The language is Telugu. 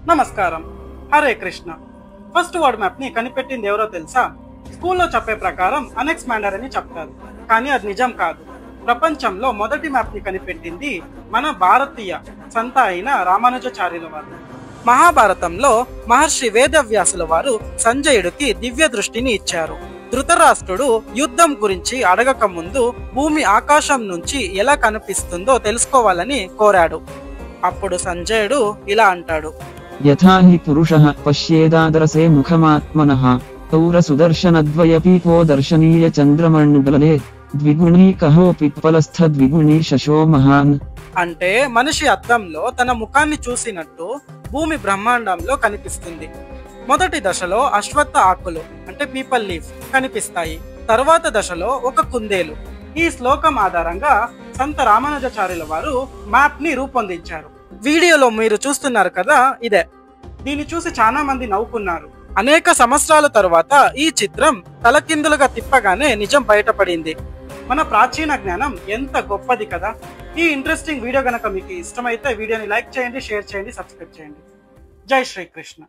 నమస్కారం. Hare Krishna. First world map ని కనిపెట్టింది ఎవరో తెలుసా? స్కూల్లో చెప్పే ప్రకారం అనెక్స్మాండర్ అని చెప్తారు, కానీ అది నిజం కాదు. ప్రపంచంలో మొదటి మ్యాప్ ని కనిపెట్టింది మన భారతీయ సంత అయిన రామానుజాచార్యుల వారు. మహాభారతంలో మహర్షి వేదవ్యాసుల వారు సంజయుడికి దివ్య దృష్టిని ఇచ్చారు. ధృతరాష్ట్రుడు యుద్ధం గురించి అడగక ముందు భూమి ఆకాశం నుంచి ఎలా కనిపిస్తుందో తెలుసుకోవాలని కోరాడు. అప్పుడు సంజయుడు ఇలా అంటాడు: యథా హి పురుషః పశ్యేదాదరసే ముఖమాత్మనః తౌర సుదర్శనద్వయపీపో దర్శనీయ చంద్రమండలే ద్విగుణీ కహో పిప్పలస్థ ద్విగుణీ శశో మహాన్. అంటే మనిషి అద్దంలో తన ముఖాన్ని చూసినట్టు భూమి బ్రహ్మాండంలో కనిపిస్తుంది. మొదటి దశలో అశ్వత్థ ఆకులు అంటే పీపల్ లీఫ్ కనిపిస్తాయి. తరువాత దశలో ఒక కుందేలు. ఈ శ్లోకం ఆధారంగా సంత రామానుజాచార్యుల వారు మ్యాప్ ని రూపొందించారు. వీడియోలో మీరు చూస్తున్నారు కదా, ఇదే. దీన్ని చూసి చాలా మంది నవ్వుకున్నారు. అనేక సంవత్సరాల తరువాత ఈ చిత్రం తలకిందులుగా తిప్పగానే నిజం బయటపడింది. మన ప్రాచీన జ్ఞానం ఎంత గొప్పది కదా. ఈ ఇంట్రెస్టింగ్ వీడియో గనక మీకు ఇష్టమైతే వీడియోని లైక్ చేయండి, షేర్ చేయండి, సబ్స్క్రైబ్ చేయండి. జై శ్రీకృష్ణ.